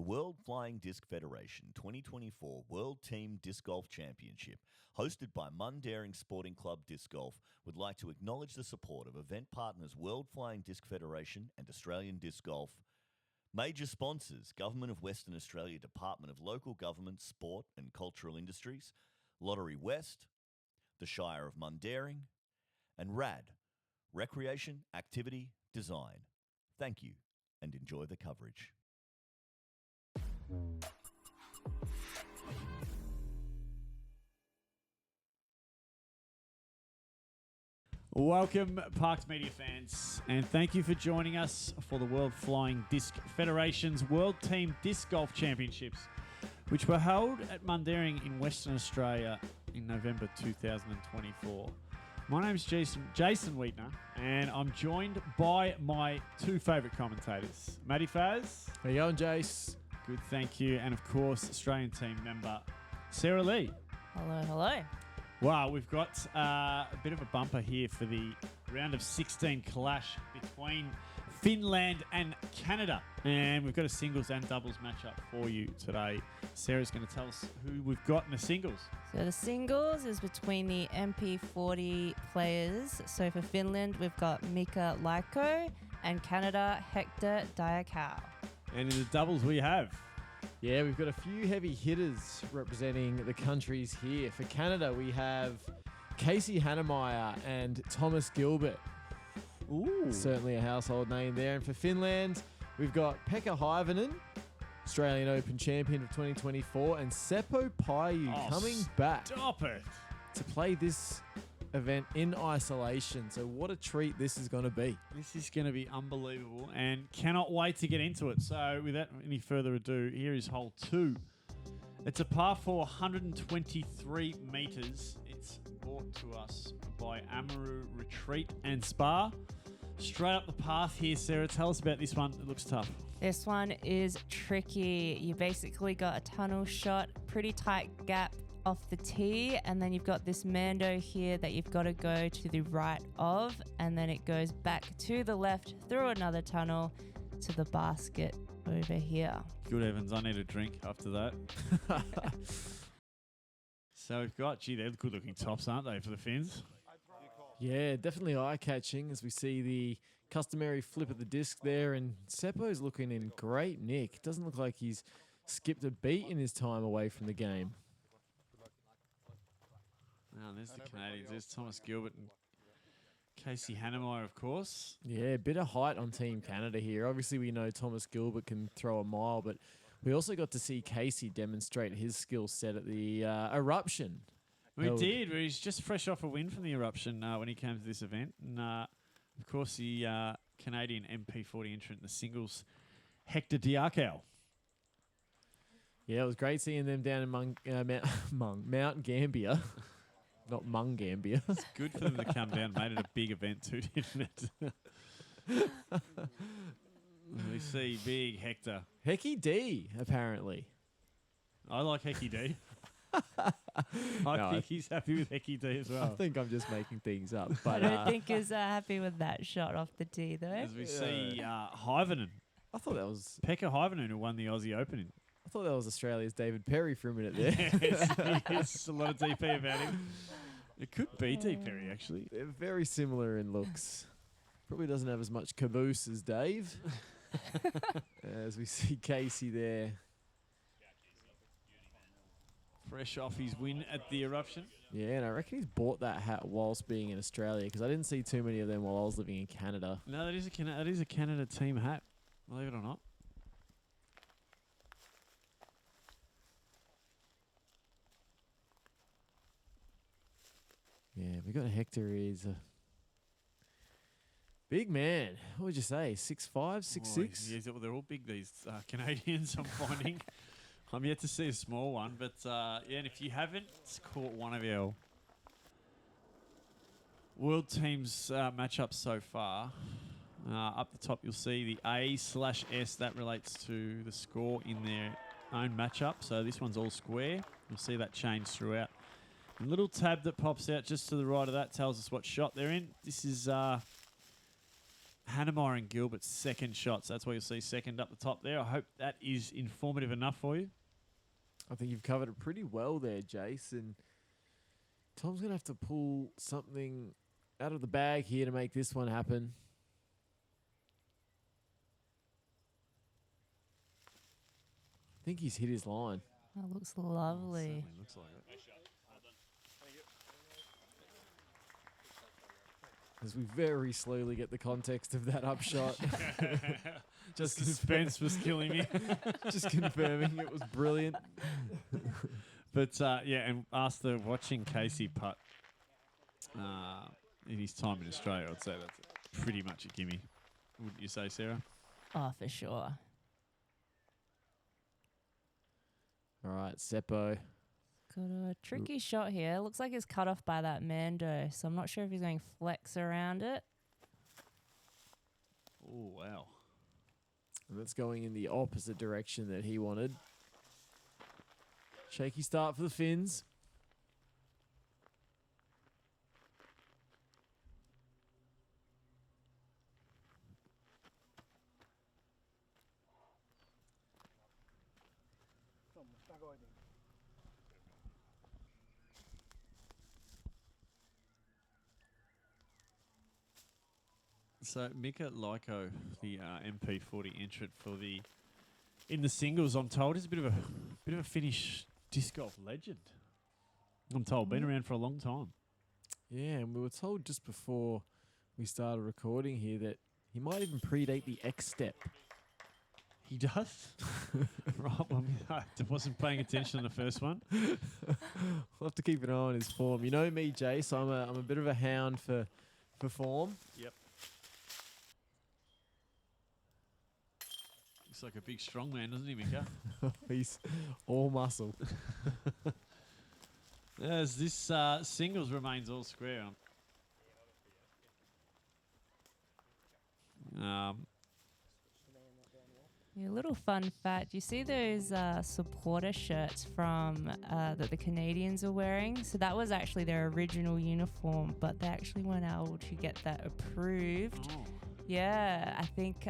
The World Flying Disc Federation 2024 World Team Disc Golf Championship, hosted by Mundaring Sporting Club Disc Golf, would like to acknowledge the support of event partners World Flying Disc Federation and Australian Disc Golf. Major sponsors: Government of Western Australia Department of Local Government, Sport and Cultural Industries, Lottery West, the Shire of Mundaring, and RAD, Recreation, Activity, Design. Thank you and enjoy the coverage. Welcome, Parks Media fans, and thank you for joining us for the World Flying Disc Federation's World Team Disc Golf Championships, which were held at Mundaring in Western Australia in November 2024. My name's Jason Wheatner, and I'm joined by my two favourite commentators, Matty Faz. How you going, Jace? Good, thank you. And of course, Australian team member Sarah Lee. Hello, hello. Wow, we've got a bit of a bumper here for the round of 16 clash between Finland and Canada. And we've got a singles and doubles matchup for you today. Sarah's going to tell us who we've got in the singles. So the singles is between the MP40 players. So for Finland, we've got Mika, Laikko, and Canada, Hector, Diakow. And in the doubles we have... Yeah, we've got a few heavy hitters representing the countries here. For Canada, we have Casey Hanemayer and Thomas Gilbert. Ooh. Certainly a household name there. And for Finland, we've got Pekka Hyvonen, Australian Open champion of 2024, and Seppo Paju coming back Stop it. to play this event in isolation. So what a treat this is going to be. This is going to be unbelievable and cannot wait to get into it. So without any further ado, here is hole 2. It's a par 4, 123 metres. It's brought to us by Amaru Retreat and Spa. Straight up the path here, Sarah. Tell us about this one. It looks tough. This one is tricky. You basically got a tunnel shot, pretty tight gap off the tee, and then you've got this Mando here that you've got to go to the right of, and then it goes back to the left through another tunnel to the basket over here. Good heavens, I need a drink after that. So we've got, they're good looking tops, aren't they, for the Finns? Yeah, definitely eye-catching as we see the customary flip of the disc there, and Seppo's looking in great nick. Doesn't look like he's skipped a beat in his time away from the game. Oh, there's the Canadians. There's Thomas Gilbert and Casey Hanemayer, of course. Yeah, a bit of height on Team Canada here. Obviously, we know Thomas Gilbert can throw a mile, but we also got to see Casey demonstrate his skill set at the Eruption. We did. He's just fresh off a win from the Eruption when he came to this event. And, of course, the Canadian MP40 entrant in the singles, Hector Diakow. Yeah, it was great seeing them down in Mount Gambier. Not Gambia. It's good for them to come down. Made it a big event too, didn't it? We see big Hector. Hecky D, apparently. I like Hecky D. I think he's happy with Hecky D as well. I think I'm just making things up. But, I don't think he's happy with that shot off the tee, though. As we see Hyvonen. I thought that was Pekka Hyvonen, who won the Aussie Open. I thought that was Australia's David Perry for a minute there. Yes, a lot of DP about him. It could be D. Perry, actually. They're very similar in looks. Probably doesn't have as much caboose as Dave. As we see Casey there. Fresh off his win at the Eruption. Yeah, and I reckon he's bought that hat whilst being in Australia, because I didn't see too many of them while I was living in Canada. No, that is a Canada team hat, believe it or not. Yeah, we got Hector. He's a big man. What would you say? 6'5", 6'6"? Yeah, they're all big, these Canadians, I'm finding. I'm yet to see a small one, but yeah, and if you haven't caught one of our world teams matchups so far, up the top you'll see the A/S. That relates to the score in their own matchup. So this one's all square. You'll see that change throughout. A little tab that pops out just to the right of that tells us what shot they're in. This is Hanemayer and Gilbert's second shots. That's why you'll see second up the top there. I hope that is informative enough for you. I think you've covered it pretty well there, Jason. Tom's going to have to pull something out of the bag here to make this one happen. I think he's hit his line. That looks lovely. Certainly looks like it. As we very slowly get the context of that upshot. Just suspense was killing me. Just confirming it was brilliant. But yeah, and after watching Casey putt in his time in Australia, I'd say that's pretty much a gimme. Wouldn't you say, Sarah? Oh, for sure. All right, Seppo. Got a tricky shot here. Looks like it's cut off by that Mando, so I'm not sure if he's going flex around it. Oh, wow. And that's going in the opposite direction that he wanted. Shaky start for the Finns. So Mika Laikko, the MP40 entrant for in the singles, I'm told, is a bit of a Finnish disc golf legend. I'm told, been around for a long time. Yeah, and we were told just before we started recording here that he might even predate the X step. He does? Right, well, I wasn't paying attention to the first one. We'll have to keep an eye on his form. You know me, Jace, I'm a bit of a hound for form. Yep. Looks like a big strong man, doesn't he, Mika? He's all muscle. As this singles remains all square. Yeah, a little fun fact. You see those supporter shirts from that the Canadians are wearing? So that was actually their original uniform, but they actually weren't able to get that approved. Oh. Yeah, I think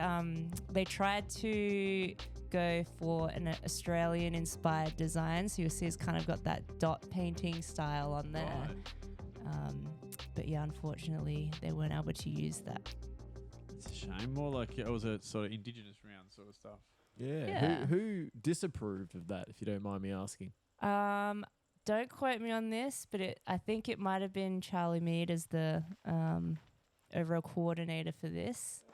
they tried to go for an Australian-inspired design. So you'll see it's kind of got that dot painting style on there. Right. But yeah, unfortunately, they weren't able to use that. It's a shame. More like it was a sort of indigenous round sort of stuff. Yeah. Yeah. Who disapproved of that, if you don't mind me asking? Don't quote me on this, but I think it might have been Charlie Mead as the overall coordinator for this.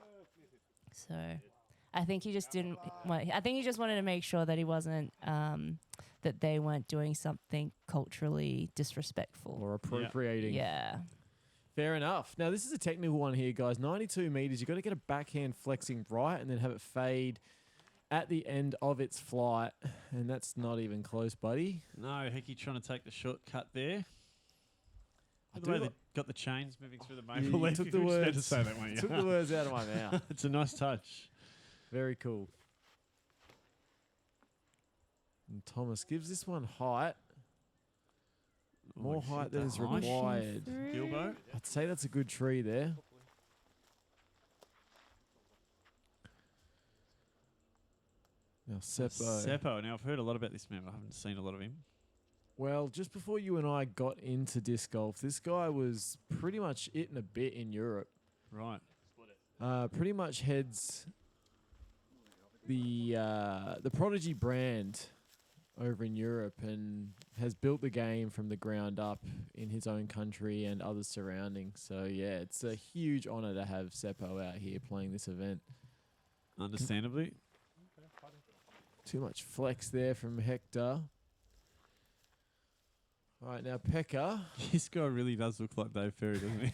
So I think he just didn't. Well, I think he just wanted to make sure that he wasn't that they weren't doing something culturally disrespectful. Or appropriating. Yeah. Fair enough. Now, this is a technical one here, guys. 92 meters. You've got to get a backhand flexing right and then have it fade at the end of its flight. And that's not even close, buddy. No, Hecky trying to take the shortcut there. I The way do they got the chains moving through the You maple leaf. took if the you were supposed to words, say that, weren't you? took the words out of my mouth. It's a nice touch. Very cool. And Thomas gives this one height. More Oh, height hit than that is high. required. Gilbert. I'd say that's a good tree there. Now, Seppo. Seppo. Now, I've heard a lot about this man, but I haven't seen a lot of him. Well, just before you and I got into disc golf, this guy was pretty much it and a bit in Europe. Right. Pretty much heads the Prodigy brand over in Europe and has built the game from the ground up in his own country and others surrounding. So, yeah, it's a huge honour to have Seppo out here playing this event. Understandably. Too much flex there from Hector. All right, now Pekka. This guy really does look like Dave Ferry, doesn't he?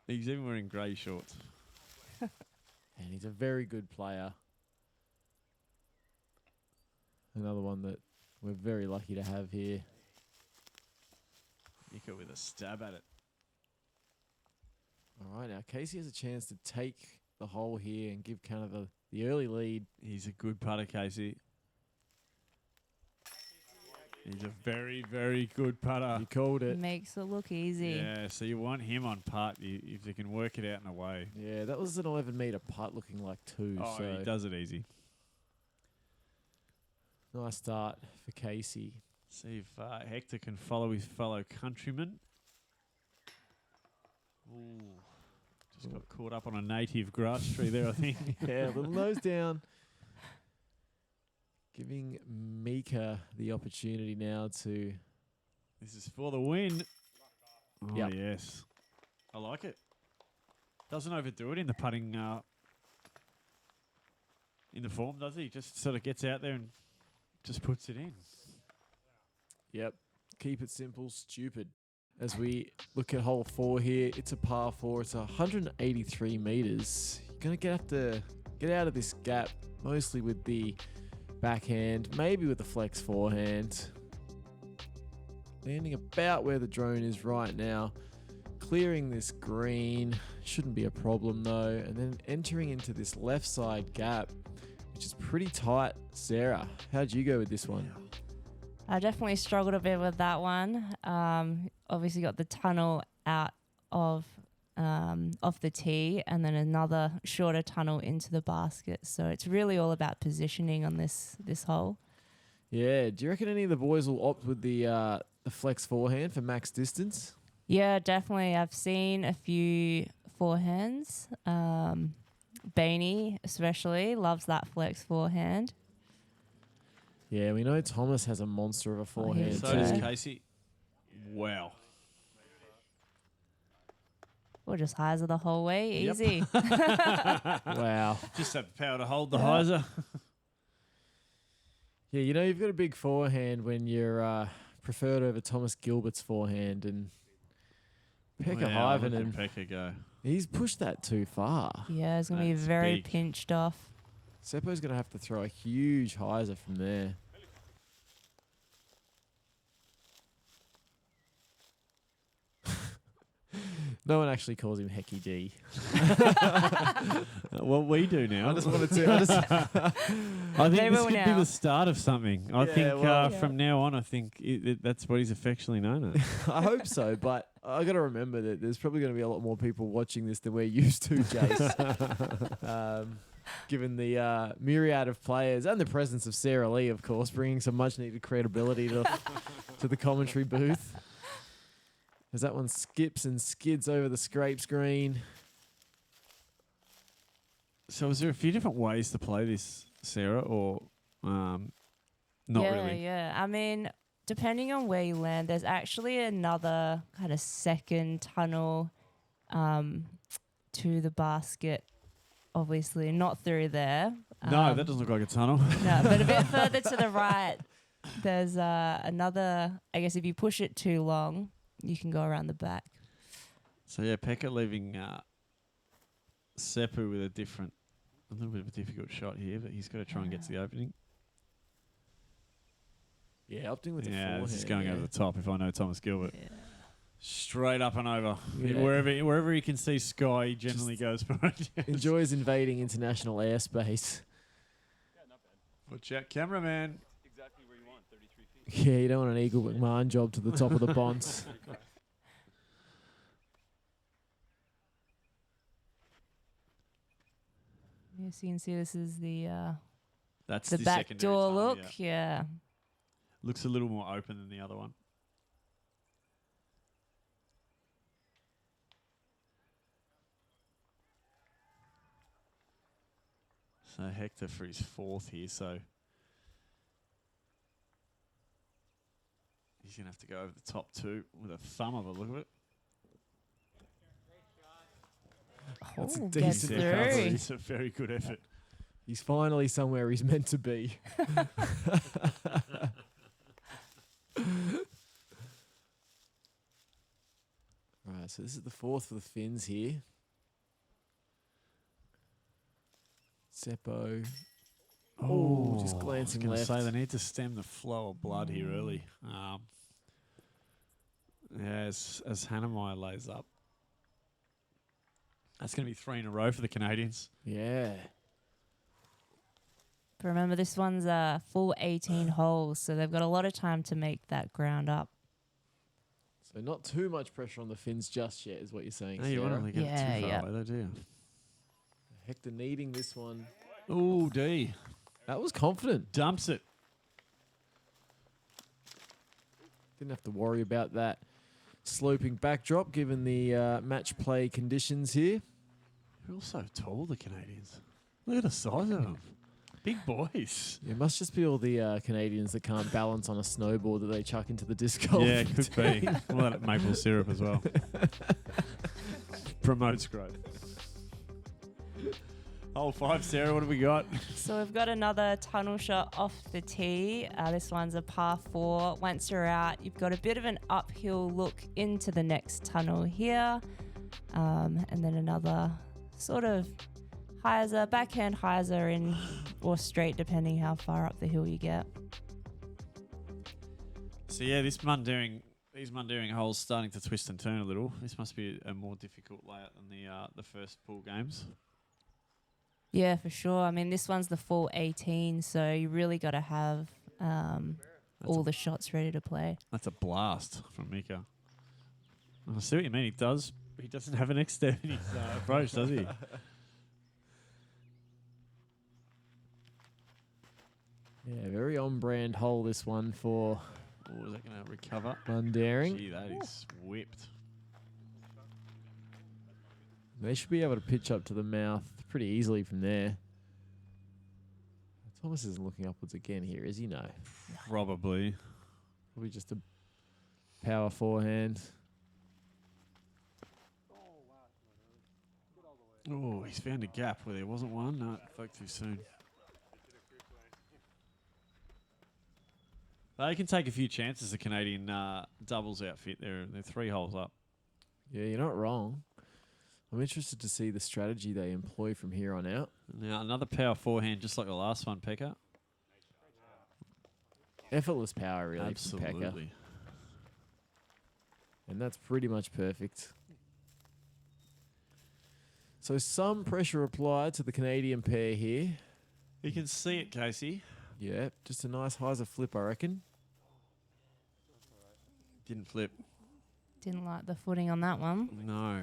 He's even wearing grey shorts. And he's a very good player. Another one that we're very lucky to have here. Mika with a stab at it. All right, now Casey has a chance to take the hole here and give Canada the early lead. He's a good putter, Casey. He's a very, very good putter. You called it. Makes it look easy. Yeah, so you want him on putt if you can work it out in a way. Yeah, that was an 11-meter putt looking like 2. Oh, so he does it easy. nice start for Casey. See if Hector can follow his fellow countryman. Ooh, just got caught up on a native grass tree there, I think. Yeah, a little nose down. Giving Mika the opportunity now to... This is for the win. Oh, Yep. yes. I like it. Doesn't overdo it in the putting, in the form, does he? Just sort of gets out there and just puts it in. Yep. Keep it simple, stupid. As we look at hole 4 here, it's a par 4. It's 183 meters. You're going to have to get out of this gap, mostly with the backhand, maybe with the flex forehand. Landing about where the drone is right now. Clearing this green. Shouldn't be a problem though. And then entering into this left side gap, which is pretty tight. Sarah, how'd you go with this one? I definitely struggled a bit with that one. Obviously got the tunnel out of off the tee and then another shorter tunnel into the basket. So it's really all about positioning on this hole. Yeah, do you reckon any of the boys will opt with the flex forehand for max distance? Yeah, definitely. I've seen a few forehands. Bainey especially loves that flex forehand. Yeah, we know Thomas has a monster of a forehand so So does too. Casey. Wow. Or just hyzer the whole way. Yep. Easy. Wow. Just have the power to hold the hyzer. Yeah, you know, you've got a big forehand when you're preferred over Thomas Gilbert's forehand, and Pekka Wow, look Hyvonen, at Pekka go. he's pushed that too far. Yeah, it's going to be That's very big. pinched off. Seppo's going to have to throw a huge hyzer from there. No one actually calls him Hecky D. What we do now. I just wanted to. I think They this will could be now. the start of something. I Yeah, think well- from now on, I think that's what he's affectionately known as. I hope so, but I got to remember that there's probably going to be a lot more people watching this than we're used to, Jace. Given the myriad of players and the presence of Sarah Lee, of course, bringing some much-needed credibility to the commentary booth. As that one skips and skids over the scrape screen. So is there a few different ways to play this, Sarah, or not really? Yeah. I mean, depending on where you land, there's actually another kind of second tunnel to the basket. Obviously, not through there. No, that doesn't look like a tunnel. No, but a bit further to the right, there's another. I guess if you push it too long, you can go around the back. So yeah, Pekka leaving Seppo with a little bit of a difficult shot here, but he's got to try and get to the opening. Yeah, opting with the Yeah, forehand. this is going yeah. over the top if I know Thomas Gilbert. Yeah. Straight up and over. Yeah. Wherever he can see sky, he generally goes for it. Enjoys invading international airspace. Watch out, cameraman. Yeah, you don't want an Eagle McMahon job to the top of the bonds. Yeah, so you can see this is the That's the back secondary door tunnel, look. yeah. Yeah. Looks a little more open than the other one. So Hector for his fourth here, so he's going to have to go over the top two with a thumb of a look of it. That's a Oh, decent gets recovery. through. It's a very good effort. He's finally somewhere he's meant to be. Right, so this is the fourth for the Finns here. Seppo. Oh, just glancing I was left. gonna say they need to stem the flow of blood here early. As Hanemayer lays up. That's going to be 3 in a row for the Canadians. Yeah. But remember, this one's a full 18 holes, so they've got a lot of time to make that ground up. So not too much pressure on the Finns just yet, is what you're saying. No, you want Sarah. to get Yeah, it too far yeah. away, though, do you? Hector needing this one. Oh, D. That was confident. Dumps it. Didn't have to worry about that sloping backdrop given the match play conditions here. They're all so tall, the Canadians. Look at the size of them. Big boys. It must just be all the Canadians that can't balance on a snowboard that they chuck into the disc golf. Yeah, it could be. Well, that maple syrup as well. Promotes growth. Hole 5, Sarah, what have we got? So we've got another tunnel shot off the tee. This one's a par 4. Once you're out, you've got a bit of an uphill look into the next tunnel here. And then another sort of hyzer, backhand hyzer in or straight, depending how far up the hill you get. So, yeah, these Mundaring holes starting to twist and turn a little. This must be a more difficult layout than the first pool games. Yeah, for sure. I mean, this one's the full 18, so you really got to have all the shots ready to play. That's a blast from Mika. I see what you mean. He doesn't have an extent in his approach, does he? Yeah, very on-brand hole this one for Oh, is that going to recover? Mundaring. Gee, that is whipped. They should be able to pitch up to the mouth pretty easily from there. Thomas isn't looking upwards again here, is he? No. Probably. Probably just a power forehand. Oh, he's found a gap where there wasn't one. No, it broke too soon. They can take a few chances, the Canadian doubles outfit. They're 3 holes up. Yeah, you're not wrong. I'm interested to see the strategy they employ from here on out. Now, another power forehand, just like the last one, Pekka. Effortless power, really, from Pekka. Absolutely. And that's pretty much perfect. So some pressure applied to the Canadian pair here. You can see it, Casey. Yeah, just a nice hyzer flip, I reckon. Didn't flip. Didn't like the footing on that one. No.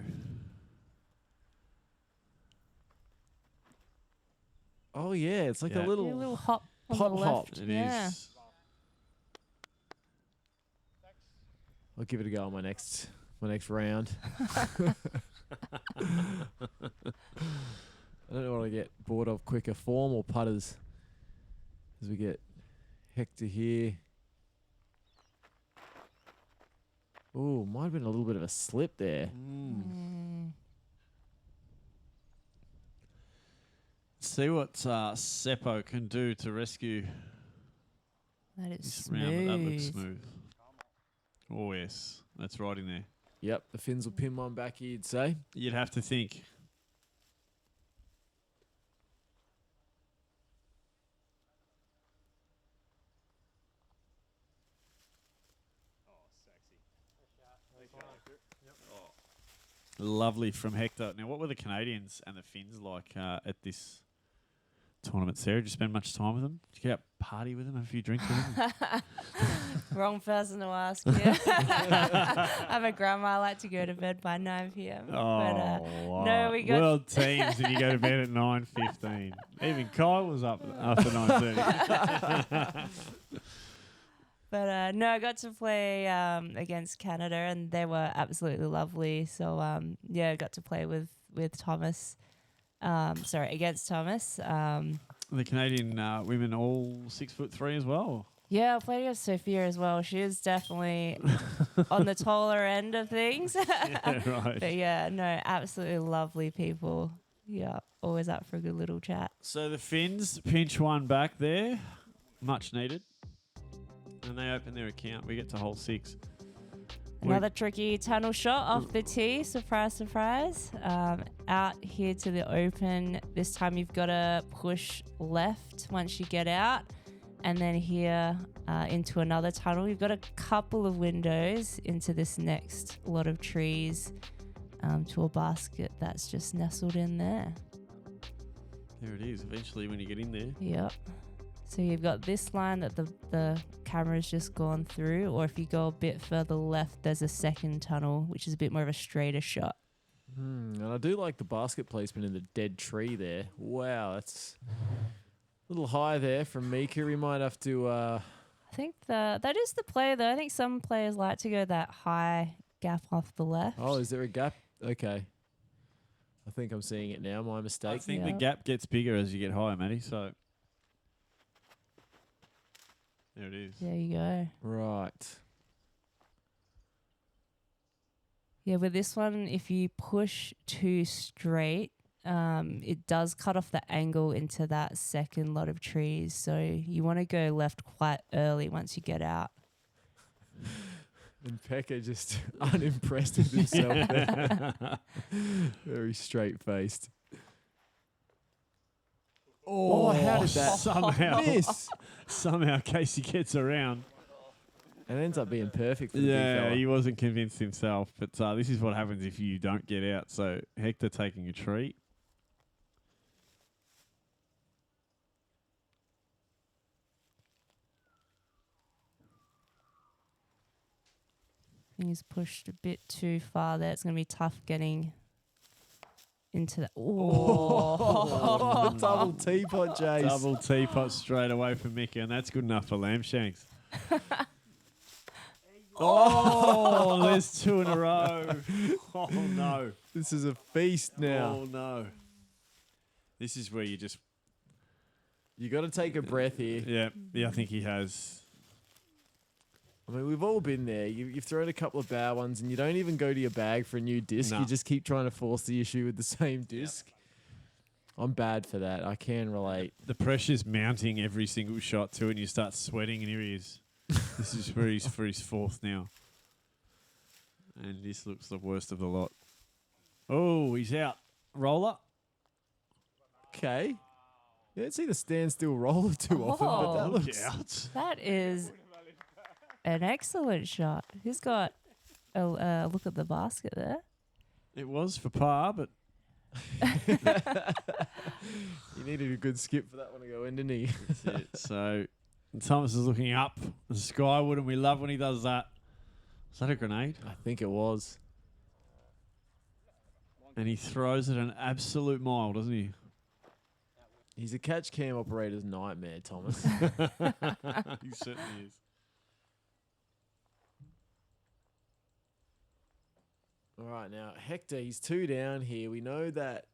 Oh, yeah, it's like Yeah. a little... A little hop on Pop the hop. left. It Yeah. is. I'll give it a go on my next round. I don't know what I get bored of quicker, form or putters. As we get Hector here. Oh, might have been a little bit of a slip there. See what Seppo can do to rescue That is this round. That looks smooth. smooth. Oh, yes. That's right in there. Yep, the Finns will pin one back here, you'd say. You'd have to think. Lovely from Hector. Now, what were the Canadians and the Finns like at this tournament, Sarah? Did you spend much time with them? Did you get out party with them, have a few drinks with them? Wrong person to ask. Yeah. I'm a grandma. I like to go to bed by 9 p.m. Wow. no, we got World teams and you go to bed at 9:15. Even Kyle was up after 9:30. But no, I got to play against Canada, and they were absolutely lovely. So yeah, I got to play with Thomas. Against Thomas. The Canadian women all 6'3" as well. Yeah, I played against Sophia as well. She is definitely on the taller end of things. Yeah, right. But yeah, no, absolutely lovely people. Yeah, always up for a good little chat. So the Finns pinch one back there, much needed, and they open their account. We get to hole 6. Another tricky tunnel shot off the tee. Surprise, surprise. Out here to the open. This time you've got to push left once you get out. And then here into another tunnel. You've got a couple of windows into this next lot of trees to a basket that's just nestled in there. There it is. Eventually, when you get in there. Yep. So you've got this line that the camera's just gone through, or if you go a bit further left, there's a second tunnel, which is a bit more of a straighter shot. And I do like the basket placement in the dead tree there. Wow, that's a little high there from Mika. We might have to... I think that is the play, though. I think some players like to go that high gap off the left. Oh, is there a gap? Okay. I think I'm seeing it now. My mistake. I think the gap gets bigger as you get higher, Matty. So there it is. There you go. Right. Yeah, with this one, if you push too straight, it does cut off the angle into that second lot of trees. So you want to go left quite early once you get out. And Pekka just unimpressed with himself there. Very straight-faced. Oh, how did that somehow miss? Somehow Casey gets around. It ends up being perfect for the big Yeah, fella. he wasn't convinced himself. But this is what happens if you don't get out. So Hector taking a tree. He's pushed a bit too far there. It's going to be tough getting into the... Oh, double teapot, Jace. Double teapot straight away from Mika, and that's good enough for Lamb Shanks. Oh, there's two in a row. Oh, no. This is a feast now. Oh, no. This is where you just... You got to take a breath here. Yeah, I think he has. I mean, we've all been there. You've thrown a couple of bad ones, and you don't even go to your bag for a new disc. No. You just keep trying to force the issue with the same disc. I'm bad for that. I can relate. The pressure's mounting every single shot too, and you start sweating, and here he is. This is for his fourth now. And this looks the worst of the lot. Oh, he's out. Roller. Okay. You don't see the standstill roller too often, but that Oh. looks... out. that is an excellent shot. Who's got a look at the basket there? It was for par, but You needed a good skip for that one to go in, didn't he? that's it. So Thomas is looking up the skyward, and we love when he does that. Is that a grenade? I think it was. And he throws it an absolute mile, doesn't he? He's a catch cam operator's nightmare, Thomas. He certainly is. All right, now, Hector, he's 2 down here. We know that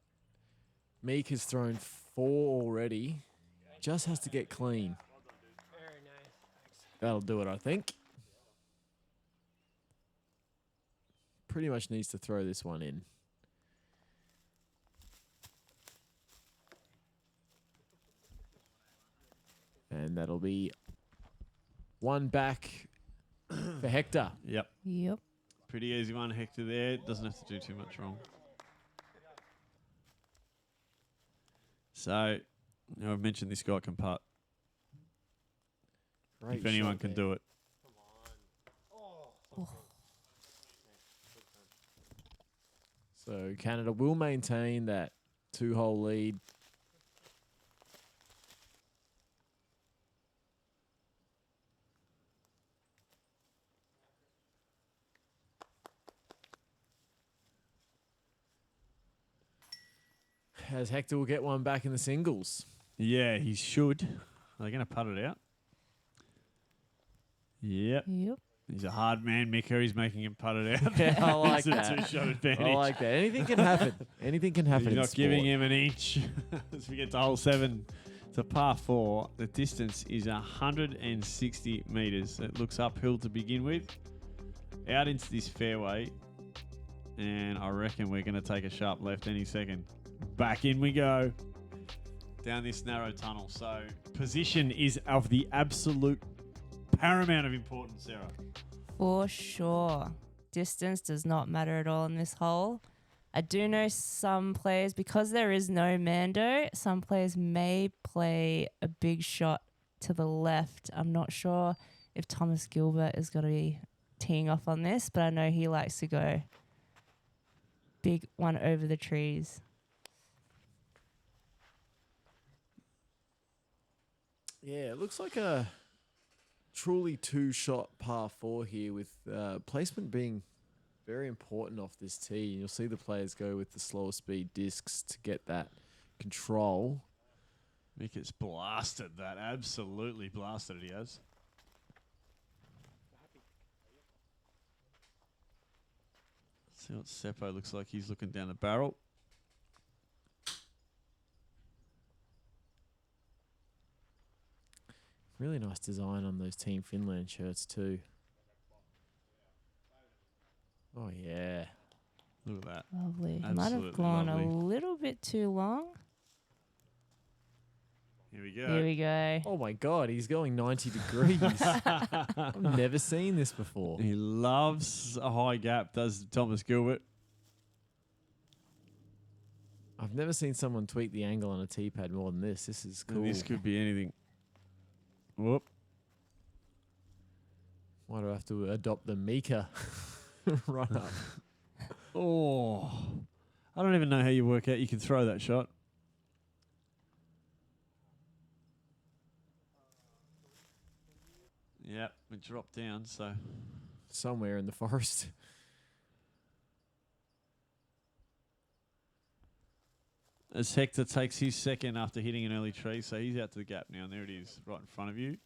Mika's thrown 4 already. Just has to get clean. That'll do it, I think. Pretty much needs to throw this one in. And that'll be 1 back for Hector. Yep. Yep. Pretty easy one, Hector there. Doesn't have to do too much wrong. So, I've mentioned this guy can putt. Great If anyone shot can there. do it. So Canada will maintain that 2-hole lead. As Hector will get one back in the singles. Yeah, he should. Are they going to putt it out? Yep. Yep. He's a hard man, Mika. He's making him putt it out. Yeah, I like It's a that. two-shot advantage. I like that. Anything can happen. Anything can happen He's in not sport. giving him an inch. As we get to hole 7, to par 4, the distance is 160 metres. It looks uphill to begin with. Out into this fairway. And I reckon we're going to take a sharp left any second. Back in we go. Down this narrow tunnel. So position is of the absolute paramount of importance, Sarah. For sure. Distance does not matter at all in this hole. I do know some players, because there is no Mando, some players may play a big shot to the left. I'm not sure if Thomas Gilbert is going to be teeing off on this, but I know he likes to go big one over the trees. Yeah, it looks like a truly two-shot par 4 here with placement being very important off this tee. You'll see the players go with the slower speed discs to get that control. Mika's blasted that. Absolutely blasted it, he has. See what Seppo looks like. He's looking down the barrel. Really nice design on those Team Finland shirts too. Oh, yeah. Look at that. Lovely. Might Absolutely have gone lovely. a little bit too long. Here we go. Here we go. Oh, my God. He's going 90 degrees. I've never seen this before. He loves a high gap, does Thomas Gilbert. I've never seen someone tweak the angle on a tee pad more than this. This is cool. This could be anything. Whoop. Why do I have to adopt the Mika run up? Oh. I don't even know how you work out you can throw that shot. Yep, we dropped down, so. Somewhere in the forest. As Hector takes his second after hitting an early tree, so he's out to the gap now, and there it is, right in front of you.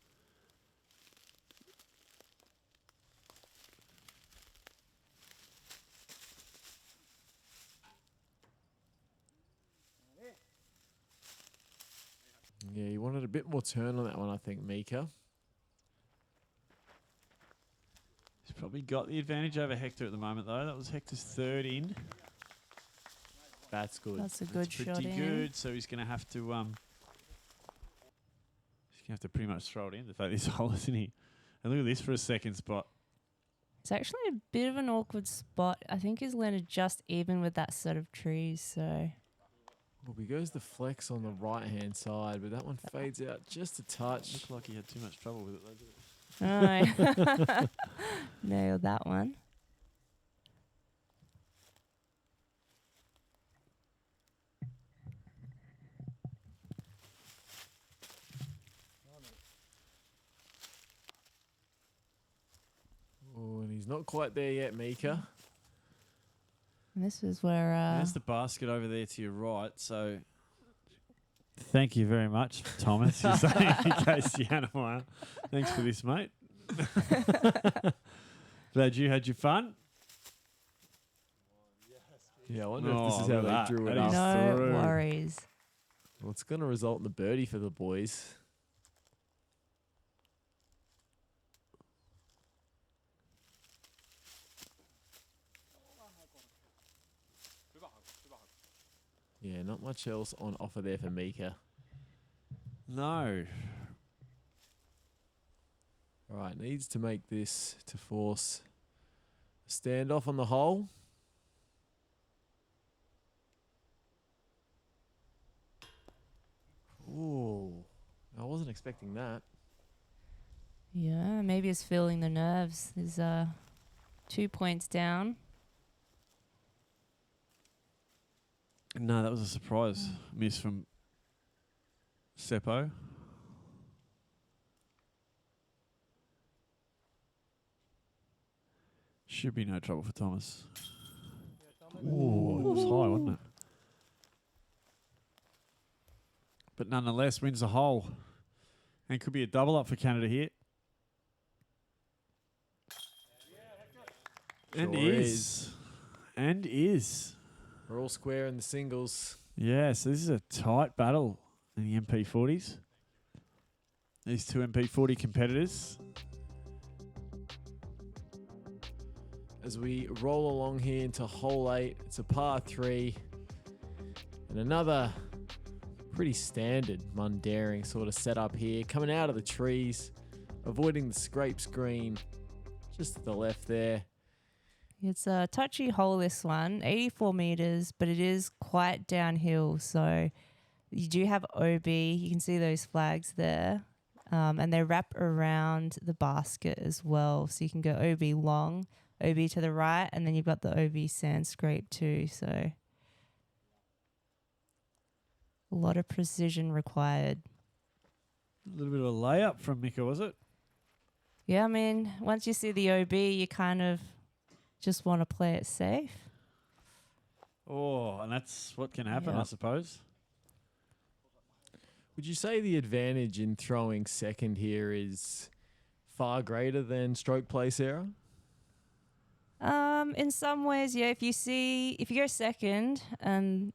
Yeah, he wanted a bit more turn on that one, I think, Mika. He's probably got the advantage over Hector at the moment, though. That was Hector's third in. That's good. That's a good That's shot pretty in. good. So he's going to have to pretty much throw it in to take this hole, isn't he? And look at this for a second spot. It's actually a bit of an awkward spot. I think he's landed just even with that set of trees, so. Well, he goes the flex on the right-hand side, but that one fades out just a touch. Looked like he had too much trouble with it, though, didn't it? Oh, nailed that one. Oh, and he's not quite there yet, Mika. And this is where There's the basket over there to your right, so thank you very much, Thomas. You're saying in case Hanemayer. Thanks for this, mate. Glad you had your fun. Yeah, I wonder if this is Oh, how look at they drew that. it That up. is no through. worries. Well, it's going to result in the birdie for the boys. Yeah, not much else on offer there for Mika. No. All right, needs to make this to force a standoff on the hole. Ooh, I wasn't expecting that. Yeah, maybe he's feeling the nerves. There's 2 points down. No, that was a surprise miss from Seppo. Should be no trouble for Thomas. Ooh, it was high, wasn't it? But nonetheless, wins the hole. And could be a double up for Canada here. And Sure is. And is. We're all square in the singles. Yeah, so this is a tight battle in the MP40s. These two MP40 competitors. As we roll along here into hole 8, it's a par 3. And another pretty standard Mundaring sort of setup here. Coming out of the trees, avoiding the scrape screen just to the left there. It's a touchy hole, this one, 84 meters, but it is quite downhill. So you do have OB. You can see those flags there. And they wrap around the basket as well. So you can go OB long, OB to the right, and then you've got the OB sand scrape too. So a lot of precision required. A little bit of a layup from Mika, was it? Yeah, I mean, once you see the OB, you kind of just want to play it safe. Oh, and that's what can happen, Yeah. I suppose. Would you say the advantage in throwing second here is far greater than stroke play, Sarah? In some ways, yeah. If you go second and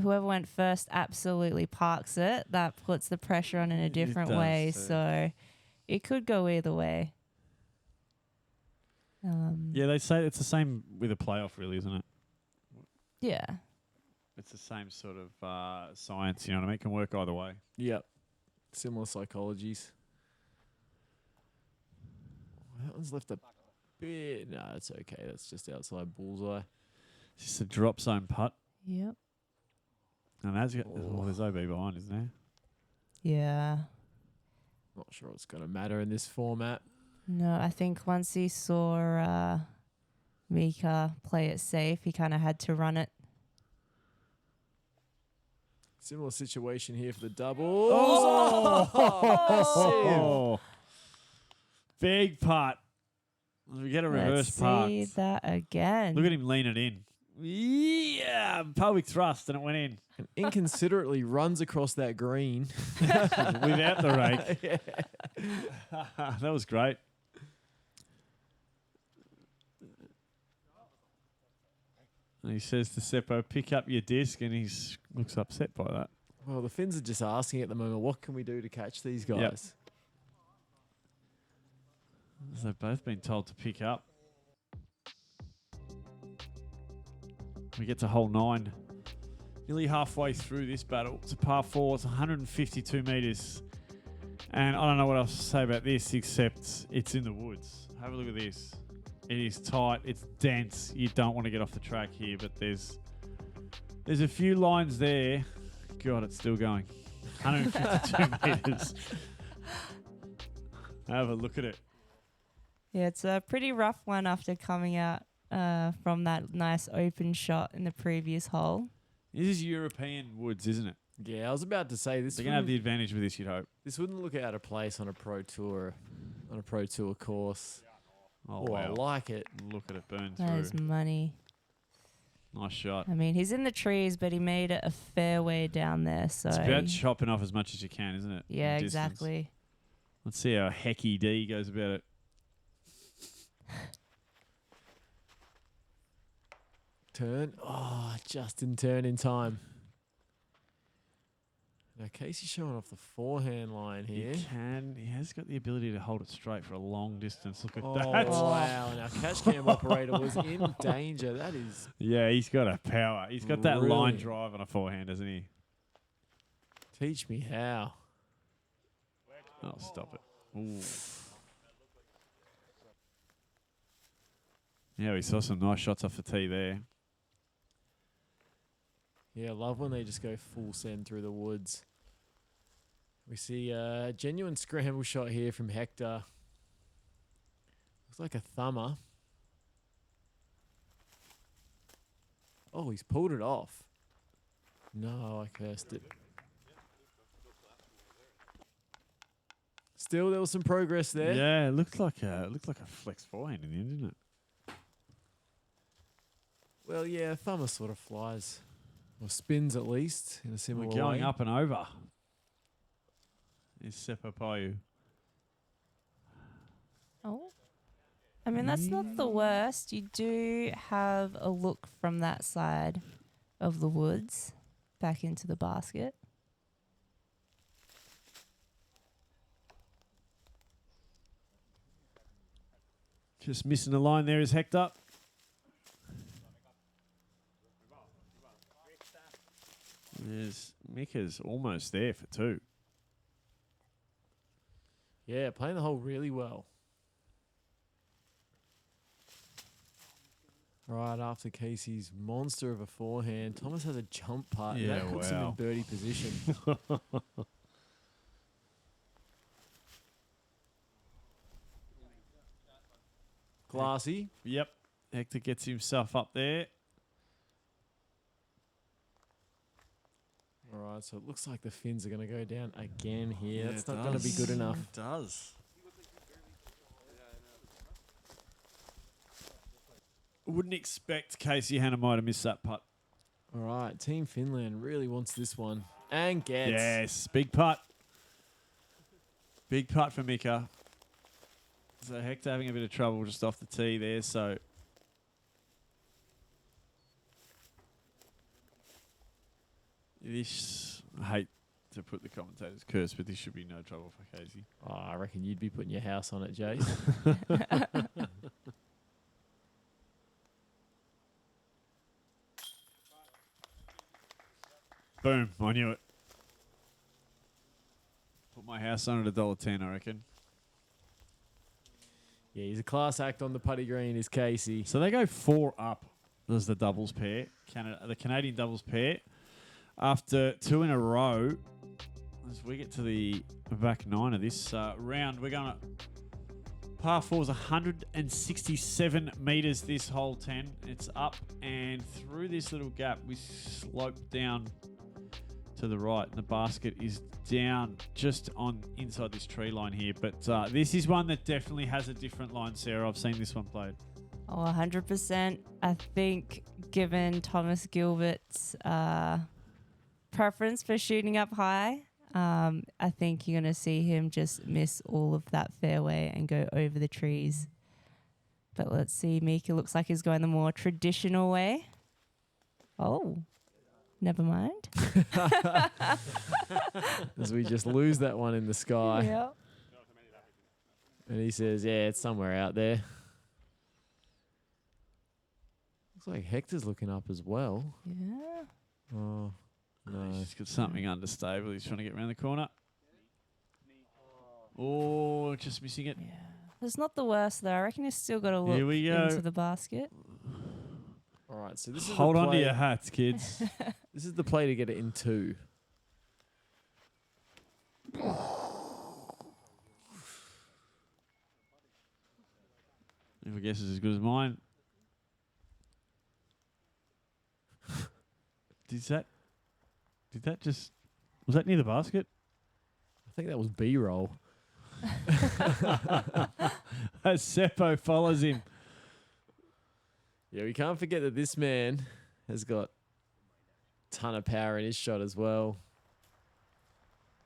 whoever went first absolutely parks it, that puts the pressure on in a It different does, way. so- So it could go either way. Yeah, they say it's the same with a playoff, really, isn't it? Yeah. It's the same sort of science, you know what I mean? It can work either way. Yep. Similar psychologies. That one's left a bit. No, it's okay. That's just outside bullseye. It's just a drop zone putt. Yep. And there's OB behind, isn't there? Yeah. Not sure it's going to matter in this format. No, I think once he saw Mika play it safe, he kind of had to run it. Similar situation here for the double. Oh! Big putt. We get a reverse Let's see putt. that again. Look at him lean it in. Yeah, pelvic thrust, and it went in And inconsiderately runs across that green. without the rake. Yeah. That was great. And he says to Seppo, pick up your disc, and he looks upset by that. Well, the Finns are just asking at the moment, what can we do to catch these guys? Yep. They've both been told to pick up. We get to hole 9. Nearly halfway through this battle. It's a par 4. It's 152 metres. And I don't know what else to say about this except it's in the woods. Have a look at this. It is tight. It's dense. You don't want to get off the track here, but there's a few lines there. God, it's still going. 152 metres. Have a look at it. Yeah, it's a pretty rough one after coming out from that nice open shot in the previous hole. This is European woods, isn't it? Yeah, I was about to say this. They're going to have the advantage with this, you'd hope. This wouldn't look out of place on a pro tour course. Oh, I wow. like it. Look at it burn That is through. money. Nice shot. I mean, he's in the trees, but he made it a fair way down there. So It's about chopping off as much as you can, isn't it? yeah, The distance. exactly. Let's see how Hecky D goes about it. Turn. Oh, just in turn in time. Now, Casey's showing off the forehand line here. He has got the ability to hold it straight for a long distance. Look at Oh, that. wow. And our catch cam operator was in danger. That is Yeah, he's got a power. He's got that line Brilliant. drive on a forehand, doesn't he? teach me how. Oh, stop it. Ooh. Yeah, we saw some nice shots off the tee there. Yeah, I love when they just go full send through the woods. We see a genuine scramble shot here from Hector. Looks like a thumber. Oh, he's pulled it off. No, I cursed it. Still, there was some progress there. Yeah, it looked like a flex forehand in the end, didn't it? Well, yeah, thumber sort of flies. Or spins at least in a similar We're going way. up and over. Is Seppo Paju. Oh. I mean, that's not the worst. You do have a look from that side of the woods back into the basket. Just missing the line there is Hector. Mika's almost there for 2. Yeah, playing the hole really well. Right after Casey's monster of a forehand, Thomas has a jump putt. Yeah, that puts him wow. in birdie position. Classy. Yep. Hector gets himself up there. All right, so it looks like the fins are going to go down again here. Yeah, That's it not going to be does. good enough. It does. Wouldn't expect Casey Hanemayer to miss that putt. All right, Team Finland really wants this one. And gets. Yes, big putt. Big putt for Mika. So Hector having a bit of trouble just off the tee there, so... This, I hate to put the commentator's curse, but this should be no trouble for Casey. Oh, I reckon you'd be putting your house on it, Jace. Boom, I knew it. Put my house on at $1.10, I reckon. Yeah, he's a class act on the putty green, is Casey. So they go 4 up as the doubles pair, the Canadian doubles pair. After 2 in a row, as we get to the back 9 of this round, we're going to par 4 is 167 metres this hole 10. It's up and through this little gap, we slope down to the right. And the basket is down just on inside this tree line here. But this is one that definitely has a different line, Sarah. I've seen this one played. Oh, 100%. I think given Thomas Gilbert's preference for shooting up high, I think you're going to see him just miss all of that fairway and go over the trees. But let's see. Mika looks like he's going the more traditional way. Oh, never mind. As we just lose that one in the sky. Yeah. And he says, yeah, it's somewhere out there. Looks like Hector's looking up as well. Yeah. Oh, no. He's got something understable. He's trying to get around the corner. Oh, just missing it. Yeah. It's not the worst, though. I reckon he's still got to look Here we go. into the basket. All right, so this is Hold the on to play. your hats, kids. This is the play to get it in 2. If I guess is as good as mine. Did that just... Was that near the basket? I think that was B-roll. As Seppo follows him. Yeah, we can't forget that this man has got a ton of power in his shot as well.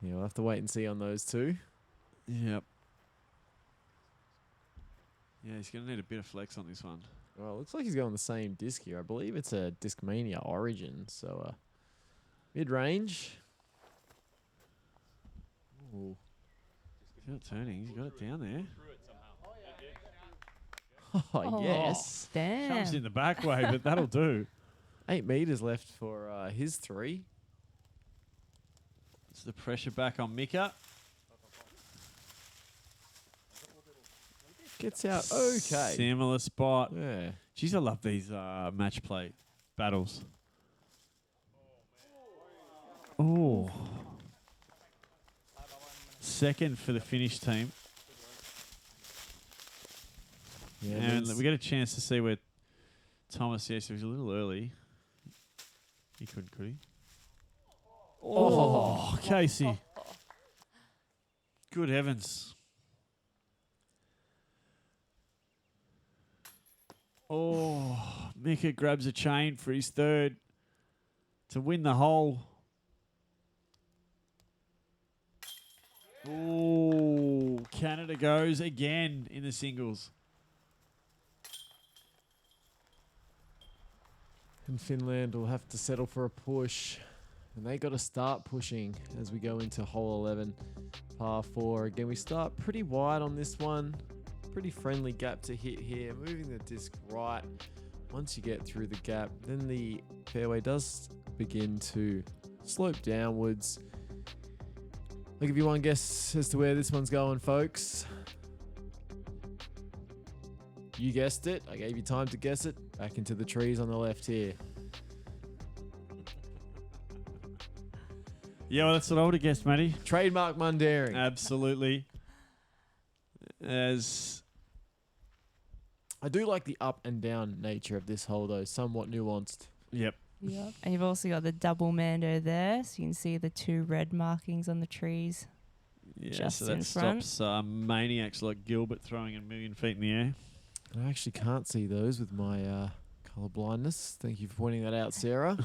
Yeah, we'll have to wait and see on those two. Yep. Yeah, he's going to need a bit of flex on this one. Well, it looks like he's going the same disc here. I believe it's a Discmania Origin, so mid-range. Ooh. He's not turning. He's got it down there. Oh, yes. Damn. Comes in the back way, but that'll do. 8 meters left for his 3. It's the pressure back on Mika. Gets out okay. Similar spot. Yeah. Jeez, I love these match play battles. Oh. Second for the Finnish team. Yeah, And we get a chance to see where Thomas, yes, he was a little early. He couldn't, could he? Oh, Casey. Good heavens. Oh, Mika grabs a chain for his 3rd to win the hole. Oh, Canada goes again in the singles. And Finland will have to settle for a push. And they got to start pushing as we go into hole 11, par 4. Again, we start pretty wide on this one. Pretty friendly gap to hit here. Moving the disc right. Once you get through the gap, then the fairway does begin to slope downwards. I'll give you one guess as to where this one's going, folks. You guessed it. I gave you time to guess it. Back into the trees on the left here. Yeah, well, that's what I would have guessed, Matty. Trademark Mundaring. Absolutely. As I do like the up and down nature of this hole, though. Somewhat nuanced. yep, Yep. And you've also got the double Mando there, so you can see the 2 red markings on the trees. Yeah, Just so that in front. stops maniacs like Gilbert throwing a million feet in the air. I actually can't see those with my colour blindness. Thank you for pointing that out, Sarah.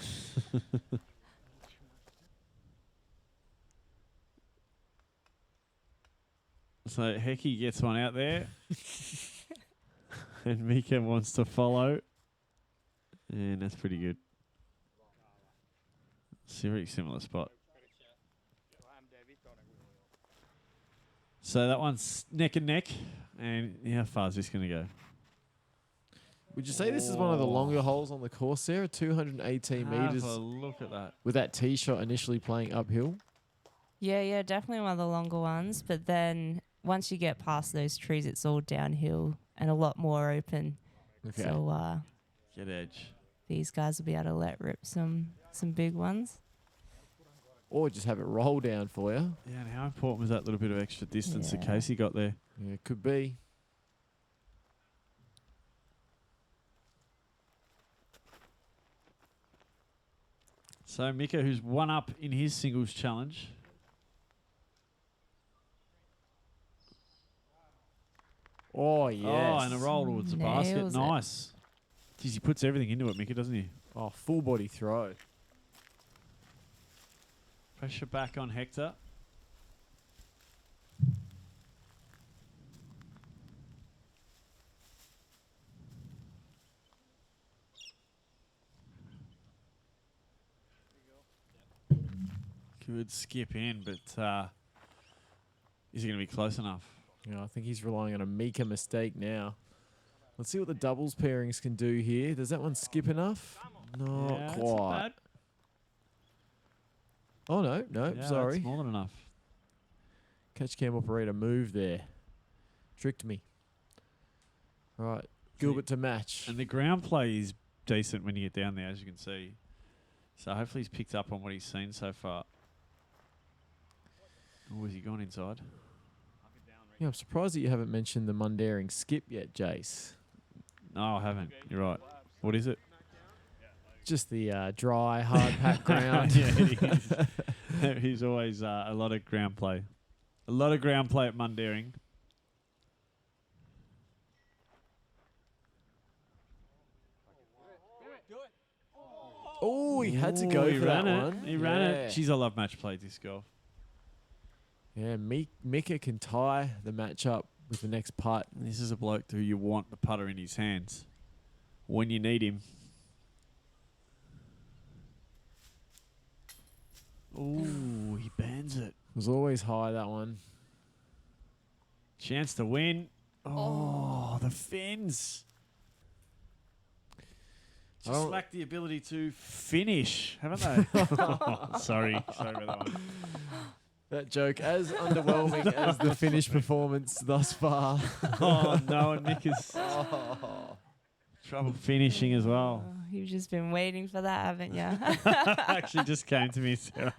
So Hecky gets one out there. And Mika wants to follow. And that's pretty good. Very similar spot. So that one's neck and neck. And how far is this going to go? Would you say this is one of the longer holes on the course, Sarah? 218 metres. Have a look at that. With that tee shot initially playing uphill. Yeah, definitely one of the longer ones. But then once you get past those trees, it's all downhill and a lot more open. Okay. So Get edge. these guys will be able to let rip some big ones. Or just have it roll down for you. Yeah, and how important was that little bit of extra distance that Yeah. Casey got there? Yeah, it could be. So Mika, who's one up in his singles challenge. Oh, yes. Oh, and a roll towards the basket. Nails it. Nice. Jeez, he puts everything into it, Mika, doesn't he? Oh, full body throw. Pressure back on Hector. Good skip in, but is he going to be close enough? Yeah, I think he's relying on a Mika mistake now. Let's see what the doubles pairings can do here. Does that one skip enough? Not Yeah, that's not quite. bad. Oh, no, Yeah, sorry. that's more than enough. Catch cam operator move there. Tricked me. All right, Gilbert to match. And the ground play is decent when you get down there, as you can see. So hopefully he's picked up on what he's seen so far. Oh, has he gone inside? Yeah, I'm surprised that you haven't mentioned the Mundaring skip yet, Jace. No, I haven't. You're right. What is it? Just the dry, hard packed ground. Yeah, it is. He's always a lot of ground play. A lot of ground play at Mundaring. Oh, he had to go He for that ran it. one. He ran it. Jeez, I love match play disc golf. Yeah, Mika can tie the match up with the next putt. This is a bloke who you want the putter in his hands when you need him. Ooh, he bans it. Was always high, that one. Chance to win. Oh, the fins. Just Oh. lack the ability to finish, haven't they? Sorry about that one. That joke as underwhelming as the Finnish performance thus far. Oh, no, and Nick is trouble finishing as well. Oh, you've just been waiting for that, haven't you? Actually just came to me, Sarah.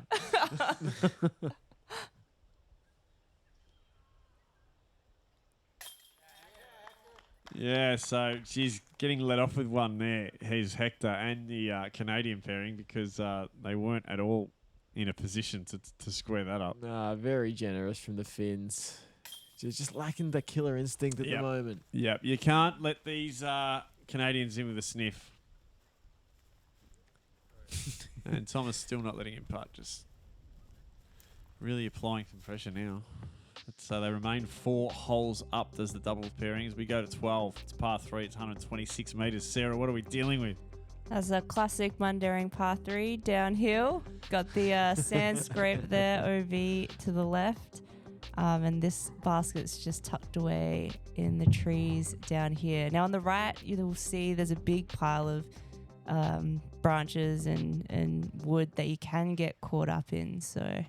Yeah, so she's getting let off with one there. He's Hector and the Canadian pairing because they weren't at all in a position to square that up. Nah, very generous from the Finns. Just lacking the killer instinct at the moment. Yep, you can't let these Canadians in with a sniff. And Thomas still not letting him putt, just really applying some pressure now. So they remain 4 holes up. There's the doubles pairings. We go to 12. It's par 3. It's 126 metres. Sarah, what are we dealing with? That's a classic Mundaring par 3 downhill. Got the sand scrape there, OV to the left. And this basket's just tucked away in the trees down here. Now on the right, you'll see there's a big pile of branches and wood that you can get caught up in. So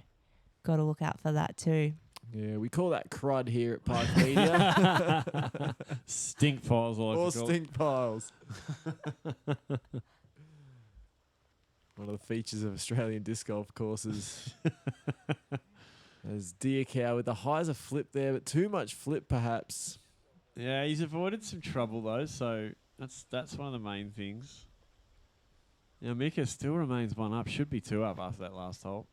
got to look out for that too. Yeah, we call that crud here at PRKD Media. Stink piles, I like Or to call it. stink piles. One of the features of Australian disc golf courses. There's Diakow with the highs of flip there, but too much flip perhaps. Yeah, he's avoided some trouble though, so that's one of the main things. Now, Mika still remains 1 up. Should be 2 up after that last hole.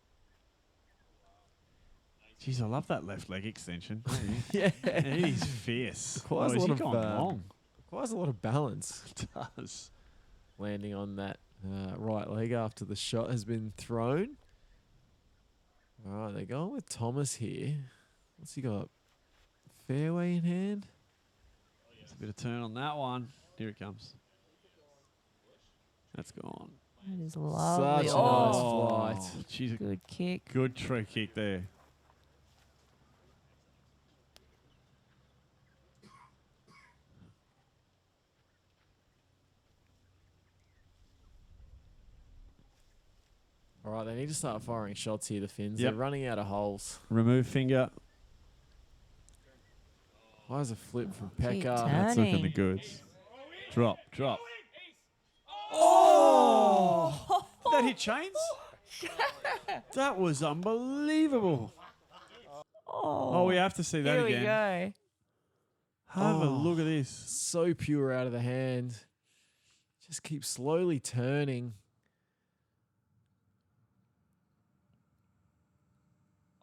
Jeez, I love that left leg extension. Yeah. He's fierce. Requires a Has lot he of, gone long? Requires a lot of balance. It does. Landing on that right leg after the shot has been thrown. All right, they're going with Thomas here. What's he got? Fairway in hand? There's a bit of turn on that one. Here it comes. That's gone. That is lovely. Such a Oh, nice flight. She's a good kick. good tree kick there. All right, they need to start firing shots here, the Finns. Yep. They're running out of holes. Remove finger. Why is a flip from Keep Pekka? turning. That's looking the goods. Drop, drop. Oh! Did that hit chains? That was unbelievable. Oh, we have to see that Here again. we go. Have a Oh. look at this. So pure out of the hand. Just keep slowly turning.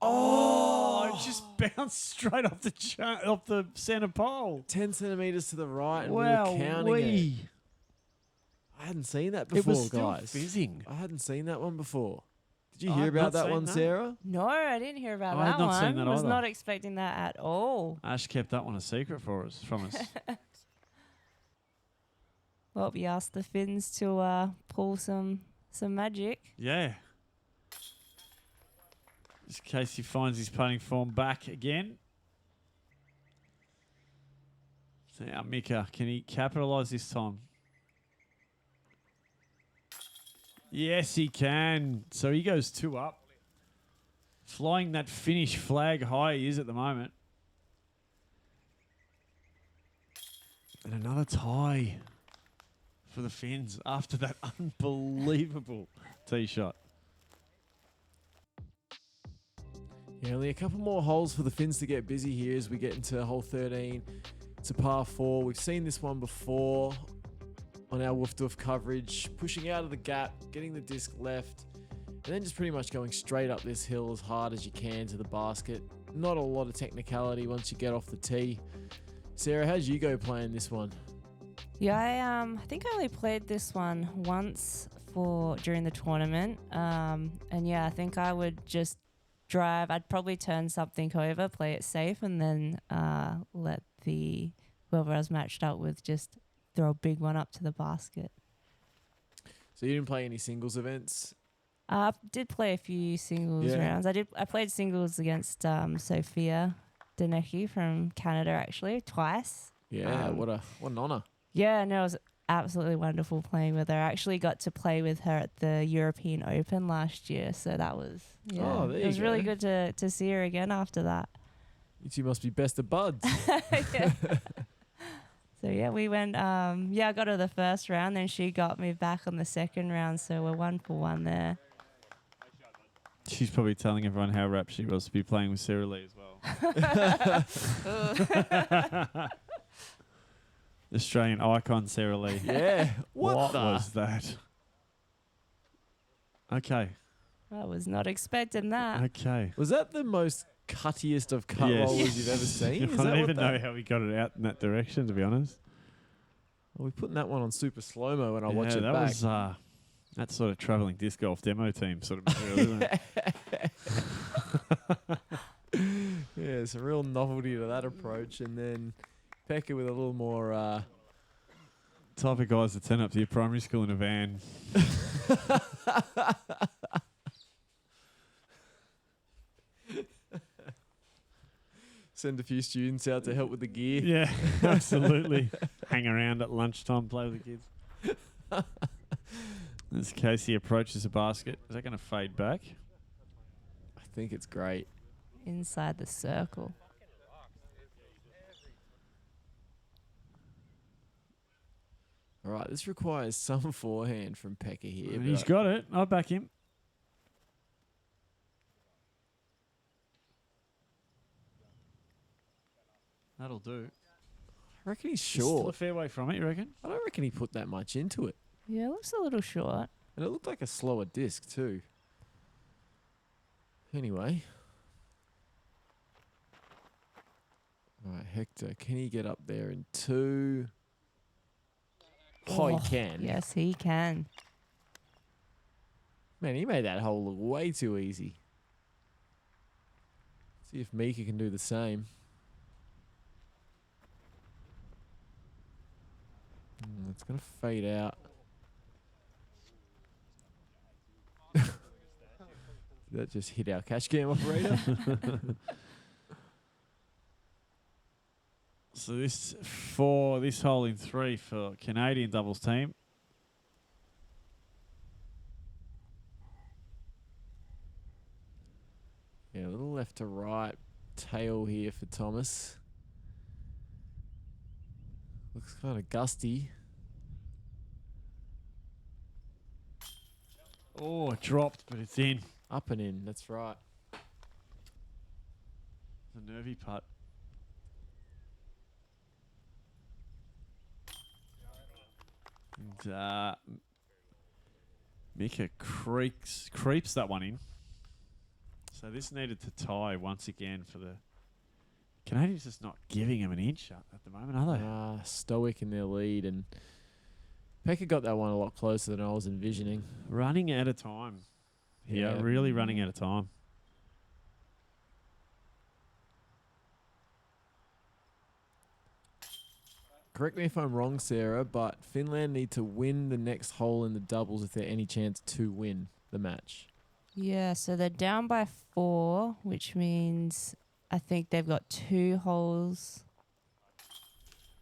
Oh, it just bounced straight off the off the center pole. 10 centimeters to the right, and we were counting it. I hadn't seen that It before, was still guys. fizzing. I hadn't seen that one before. Did you I hear had about not that seen one, that. Sarah? No, I didn't hear about I that had not one. seen that Was either. not expecting that at all. Ash kept that one a secret from us. Well, we asked the Finns to pull some magic. Yeah. Just in case he finds his putting form back again. So now Mika, can he capitalise this time? Yes, he can. So he goes 2 up. Flying that Finnish flag high he is at the moment. And another tie for the Finns after that unbelievable tee shot. Yeah, only a couple more holes for the Finns to get busy here as we get into hole 13. It's a par 4. We've seen this one before on our Woof Doof coverage. Pushing out of the gap, getting the disc left, and then just pretty much going straight up this hill as hard as you can to the basket. Not a lot of technicality once you get off the tee. Sarah, how'd you go playing this one? Yeah, I think I only played this one once during the tournament. And yeah, I think I would just drive. I'd probably turn something over, play it safe, and then let whoever I was matched up with just throw a big one up to the basket. So you didn't play any singles events? I did play a few singles rounds. I played singles against Sophia Danecki from Canada actually twice. Yeah, what an honour. Yeah, no, it was absolutely wonderful playing with her. I actually got to play with her at the European Open last year, so that was it was really good to see her again after that. You two must be best of buds. Yeah. So yeah, we went. I got her the first round, then she got me back on the second round. So we're 1 for 1 there. She's probably telling everyone how rapt she was to be playing with Sarah Lee as well. Australian icon Sarah Lee. Yeah. What was that? Okay. I was not expecting that. Okay. Was that the most cuttiest of cut Yes. rollers you've ever seen? Is I that don't what even know how he got it out in that direction, to be honest. Well, we're putting that one on super slow-mo when I watch it that back. was that sort of travelling disc golf demo team sort of material, isn't it? Yeah, it's a real novelty to that approach. And then Pekka with a little more... Type of guys that turn up to your primary school in a van. Send a few students out to help with the gear. Yeah, absolutely. Hang around at lunchtime, play with the kids. In this case, he approaches the basket. Is that going to fade back? I think it's great. Inside the circle. All right, this requires some forehand from Pekka here. And he's but got it. I'll back him. That'll do. I reckon he's Still a short. fair way from it, you reckon? I don't reckon he put that much into it. Yeah, it looks a little short. And it looked like a slower disc too. Anyway. All right, Hector, can he get up there in 2? Oh, he can. Yes, he can. Man, he made that hole look way too easy. See if Mika can do the same. It's going to fade out. That just hit our catch cam operator. So this hole in 3 for Canadian doubles team. Yeah, a little left to right tail here for Thomas. Looks kind of gusty. Oh, it dropped, but it's in. Up and in, that's right. It's a nervy putt. And Mika creeps that one in. So this needed to tie once again for the Canadians. Just not giving him an inch at the moment, are they? Stoic in their lead, and Pekka got that one a lot closer than I was envisioning. Running out of time. Yeah, really running out of time. Correct me if I'm wrong, Sarah, but Finland need to win the next hole in the doubles if they're any chance to win the match. Yeah, so they're down by 4, which means I think they've got 2 holes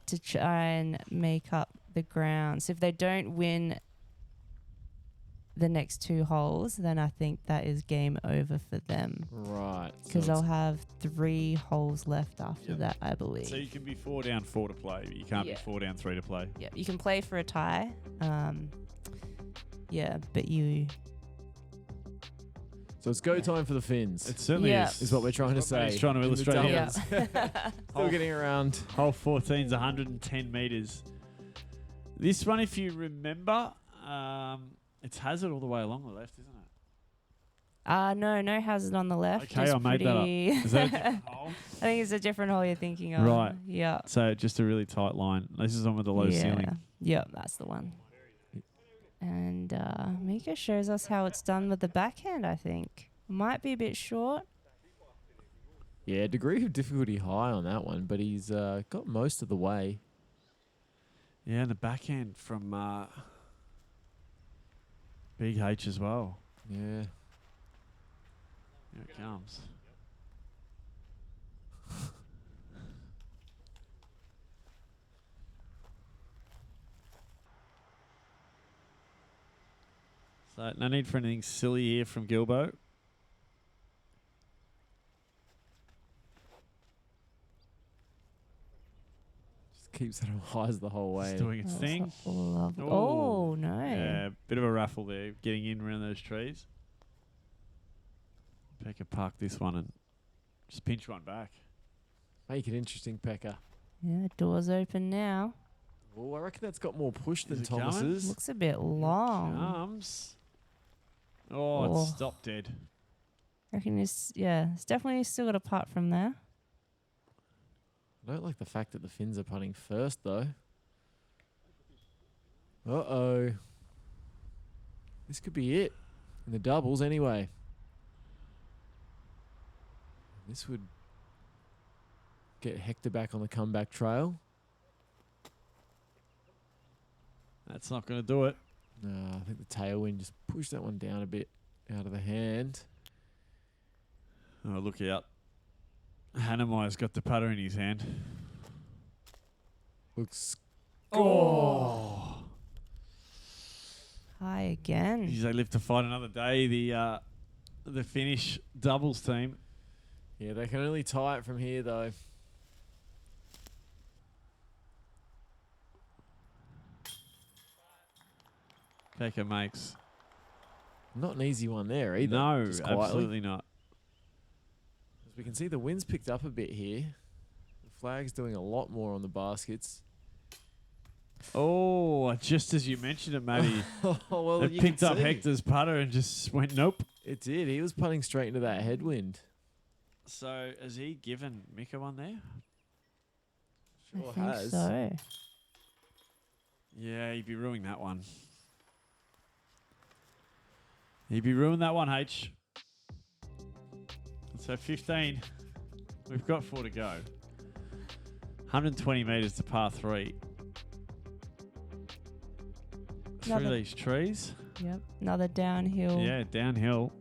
to try and make up the ground. So if they don't win the next 2 holes, then I think that is game over for them. Right. Because they'll have 3 holes left after that, I believe. So you can be 4 down 4 to play, but you can't be 4 down 3 to play. Yeah, you can play for a tie. Yeah, but you... So it's go time for the Finns. It certainly is what we're trying to say. He's trying to illustrate here. Still getting around. Hole 14's 110 metres. This one, if you remember, it's hazard all the way along the left, isn't it? No hazard on the left. Okay, I made that up. Is that a different hole? I think it's a different hole you're thinking of. Right. Yeah. So just a really tight line. This is on with the low ceiling. Yeah, that's the one. And Mika shows us how it's done with the backhand, I think. Might be a bit short. Yeah, degree of difficulty high on that one, but he's got most of the way. Yeah, and the backhand from Big H as well. Yeah. Here it comes. So no need for anything silly here from Gilbert. Just keeps it on highs the whole way. It's doing its thing. Oh, no. Yeah, bit of a raffle there, getting in around those trees. Pekka parked this one and just pinch one back. Make it interesting, Pekka. Yeah, door's open now. Oh, I reckon that's got more push than Is it going? Thomas's. Looks a bit long. Comes. Oh, it's stopped dead. I reckon it's definitely still got a putt from there. I don't like the fact that the Finns are putting first, though. Uh-oh. This could be it. In the doubles, anyway. This would get Hector back on the comeback trail. That's not going to do it. No, I think the tailwind just pushed that one down a bit out of the hand. Oh, look out. Hanemayer got the putter in his hand. Looks... Oh! High again. They live to fight another day, the Finnish doubles team. Yeah, they can only tie it from here, though. Pekka makes. Not an easy one there either. No, just quietly. absolutely not. As we can see, the wind's picked up a bit here. The flag's doing a lot more on the baskets. Oh, just as you mentioned it, Matty. Well, It you picked can up see. Hector's putter and just went, nope. It did. He was putting straight into that headwind. So has he given Mika one there? Sure I think has. so. Yeah, he'd be ruining that one. He'd be ruining that one, H. So 15. We've got 4 to go. 120 metres to par 3. Through Another- these trees. Yep. Another downhill. Yeah, downhill.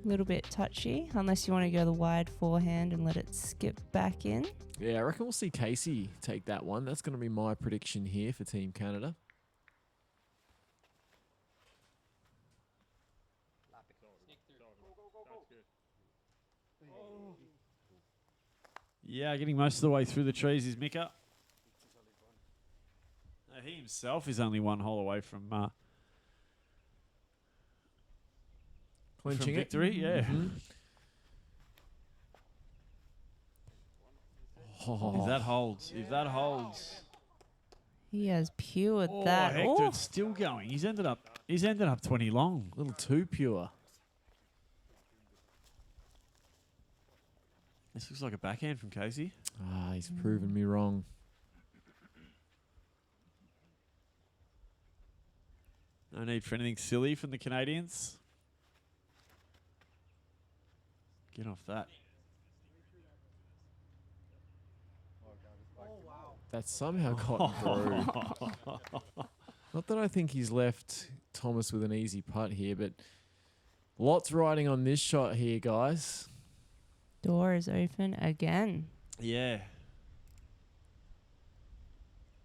Little bit touchy, unless you want to go the wide forehand and let it skip back in. Yeah, I reckon we'll see Casey take that one. That's going to be my prediction here for Team Canada. Yeah, getting most of the way through the trees is Mika. He himself is only 1 hole away from Clinching it. victory. Yeah. Mhm. Oh, If that holds, He has pured oh, that. Hector, Oh, it's still going. He's ended up 20 long. a little too pure. This looks like a backhand from Casey. Ah, he's proven me wrong. No need for anything silly from the Canadians. Get off that. That's somehow gotten through. Not that I think he's left Thomas with an easy putt here, but lots riding on this shot here, guys. door is open again. Yeah.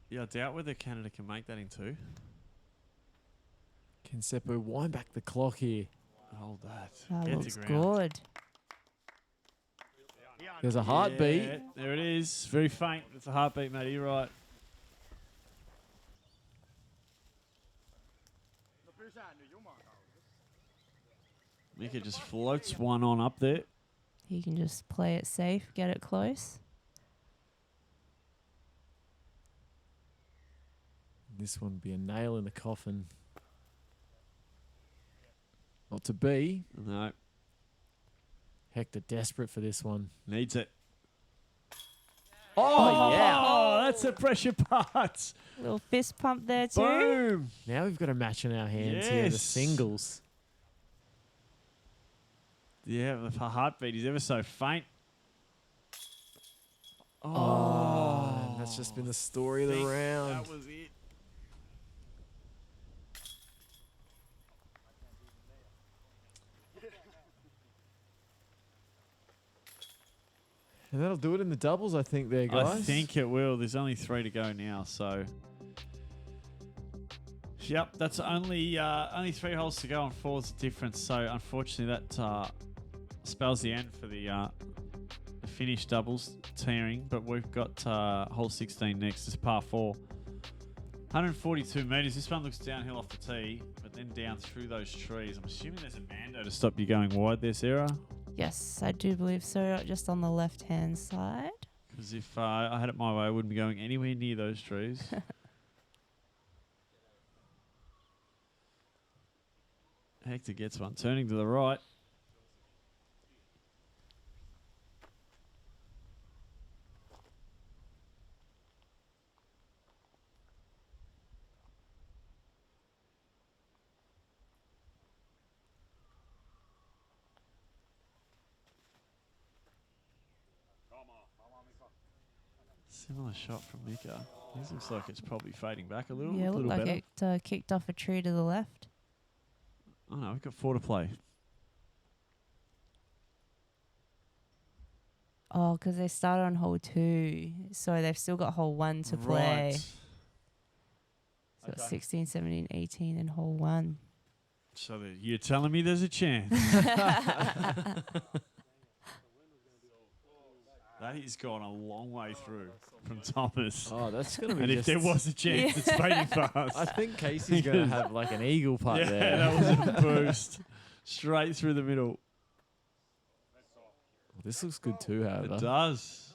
Yeah, I doubt whether Canada can make that in 2. Can Seppo wind back the clock here? Hold that. That Get looks to ground. good. There's a heartbeat. Yeah, there it is. Very faint. It's a heartbeat, mate. You're right. Mika just floats one on up there. He can just play it safe, get it close. This one would be a nail in the coffin. Not to be. No, Hector desperate for this one. needs it. Oh, yeah. Oh, that's a pressure putt. Little fist pump there too. Boom. Now we've got a match in our hands here, the Yes. singles. Yeah, the heartbeat is ever so faint. Oh, and that's just been the story of the Think round. That was it. And that'll do it in the doubles, I think, there, guys. I think it will. There's only 3 to go now, so. Yep, that's only 3 holes to go and 4's the difference. So unfortunately, that spells the end for the Finnish doubles tearing. But we've got hole 16 next. It's par 4. 142 metres. This one looks downhill off the tee, but then down through those trees. I'm assuming there's a Mando to stop you going wide there, Sarah. Yes, I do believe so. Just on the left-hand side. Because if I had it my way, I wouldn't be going anywhere near those trees. Hector gets one. Turning to the right. Similar shot from Mika. This looks like it's probably fading back a little. Yeah, little looked like better. it kicked off a tree to the left. Oh no, we've got 4 to play. Oh, because they started on hole 2. So they've still got hole 1 to play. Right. So it's 16, 17, 18 and hole 1. So you're telling me there's a chance. That has gone a long way through from Thomas. Oh, that's going to be And if there was a chance, it's fading fast. I think Casey's going to have like an eagle putt Yeah, there. that was a boost. Straight through the middle. This looks good too, however. It does.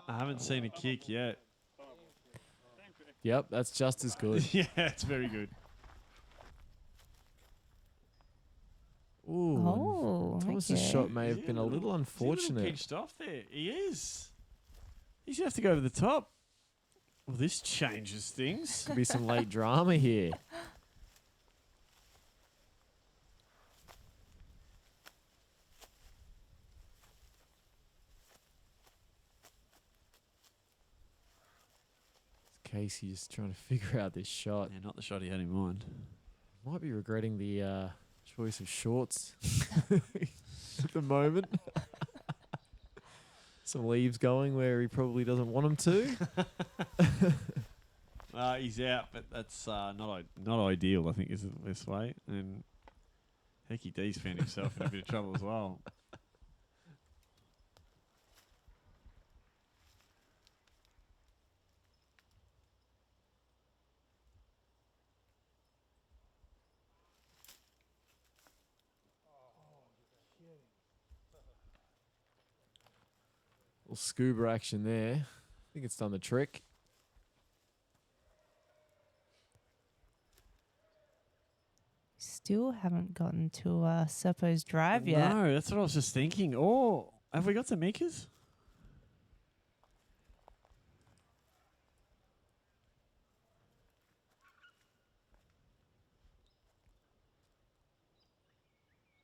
I haven't seen a kick yet. Yep, that's just as good. Yeah, it's very good. Ooh. Oh, Thomas's okay. shot may have been a little He's unfortunate. pinched off there. He is. He's going to have to go over the top. Well, this changes things. Could be some late drama here. Casey just trying to figure out this shot. Yeah, not the shot he had in mind. Might be regretting the choice of shorts at the moment. Some leaves going where he probably doesn't want them to. He's out, but that's not ideal, I think, is the best way. And Hecky D's found himself in a bit of trouble as well. Little scuba action there. I think it's done the trick. Still haven't gotten to Seppo's drive yet. No, that's what I was just thinking. Oh, have we got some Mikas?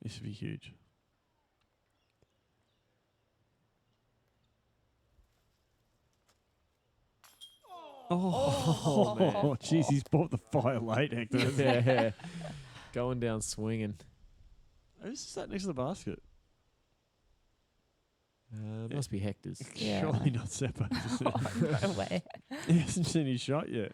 This would be huge. Oh, jeez, he's bought the fire late, Hector. Yeah. Going down swinging. Who's sat next to the basket? Must be Hector's. Yeah. Surely not Seppo. No way. He hasn't seen his shot yet.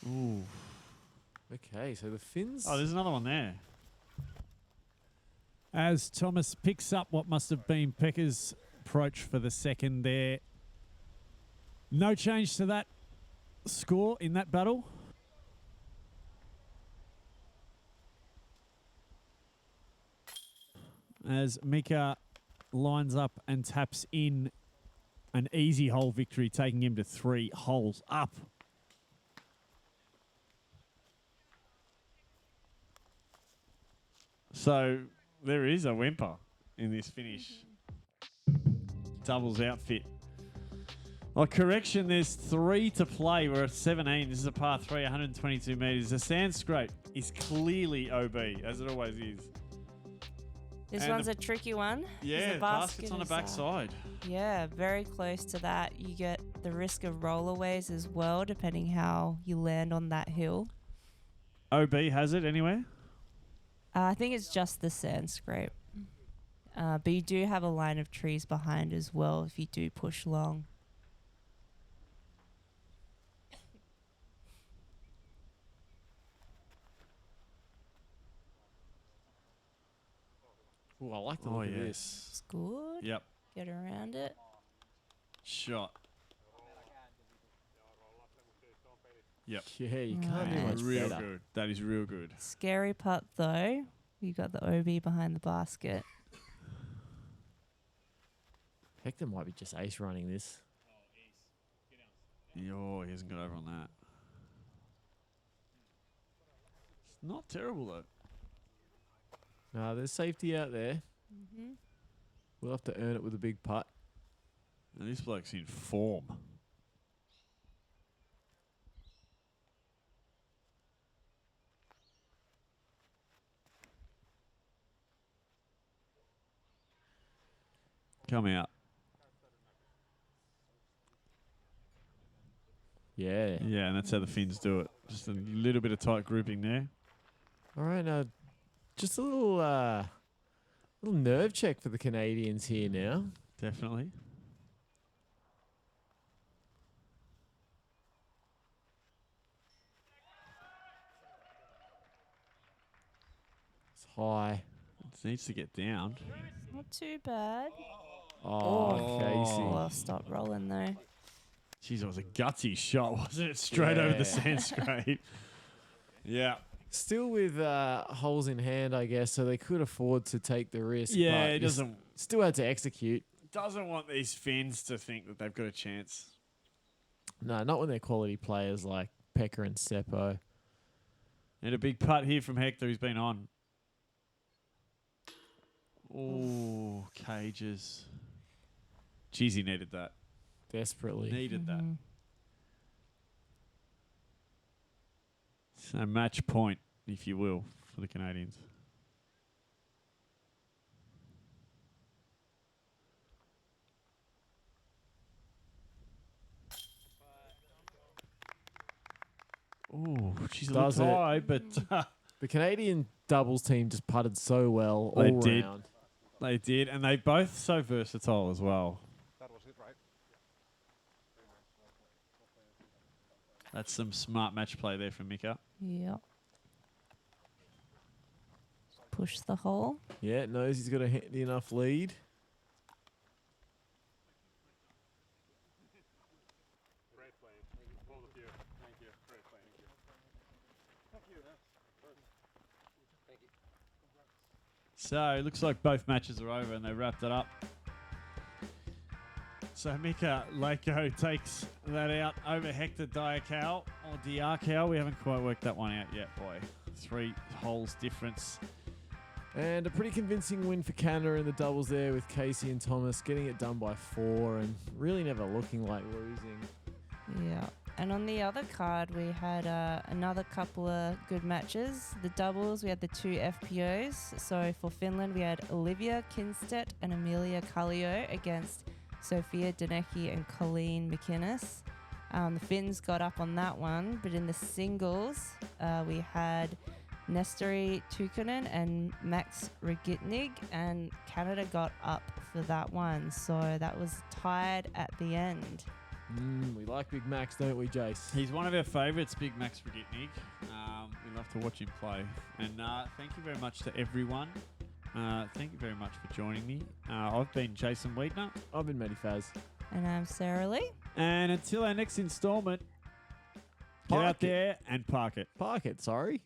Ooh. Okay, so the Finns. Oh, there's another one there. As Thomas picks up what must have been Pekka's approach for the second there. No change to that score in that battle. As Mika lines up and taps in an easy hole victory, taking him to 3 holes up. So there is a whimper in this Finnish doubles outfit. Well, correction, there's 3 to play. We're at 17. This is a par 3, 122 metres. The sand scrape is clearly OB, as it always is. This And one's a tricky one. 'cause Yeah, the basket's on the is, back side. Yeah, very close to that. You get the risk of rollaways as well, depending how you land on that hill. OB has it anyway. I think it's just the sand scrape. But you do have a line of trees behind as well if you do push long. Ooh, I like the Oh, look of yeah. this. It's good. Yep. Get around it. Shot. Yep. Yeah, you can't do Nice. much Real better. good. That is real good. Scary putt though. You got the OB behind the basket. Hector might be just ace running this. Oh, he hasn't got over on that. It's not terrible though. No, there's safety out there. Mm-hmm. We'll have to earn it with a big putt. And this bloke's in form. Come out. Yeah. Yeah, and that's how the Finns do it. Just a little bit of tight grouping there. All right, now just a little nerve check for the Canadians here now. Definitely. It's high. It needs to get down. Not too bad. Oh, Casey. Well, stop rolling though. Jeez, it was a gutsy shot, wasn't it? Straight over Yeah. the sand scrape. Yeah. Still with holes in hand, I guess, so they could afford to take the risk. Yeah, but it doesn't still had to execute. want these Finns to think that they've got a chance. No, not when they're quality players like Pekka and Seppo. And a big putt here from Hector, who's been on. Oh, cages. Jeez, he needed that. Desperately. Needed that. So match point, if you will, for the Canadians. Oh, she's a little Does it. tie, but The Canadian doubles team just putted so well They all did. round. they did, and they both so versatile as well. That's some smart match play there from Mika. Yep. Push the hole. Yeah, knows he's got a handy enough lead. So it looks like both matches are over and they wrapped it up. So Mika Laikko takes that out over Hector Diakow or Diakow. We haven't quite worked that one out yet, boy. 3 holes difference. And a pretty convincing win for Canada in the doubles there with Casey and Thomas getting it done by 4 and really never looking like losing. Yeah. And on the other card, we had another couple of good matches. The doubles, we had the 2 FPOs. So for Finland, we had Olivia Kinstedt and Amelia Kallio against Sophia Danecki and Colleen McInnes. The Finns got up on that one, but in the singles, we had Nestori Tukkonen and Max Regitnig, and Canada got up for that one. So that was tied at the end. We like Big Max, don't we, Jace? He's one of our favourites, Big Max Regitnig. We love to watch him play. And thank you very much to everyone. Thank you very much for joining me. I've been Jason Wiedner. I've been Matty Faz. And I'm Sarah Lee. And until our next instalment, get Park out it. there and park it. Park it, sorry.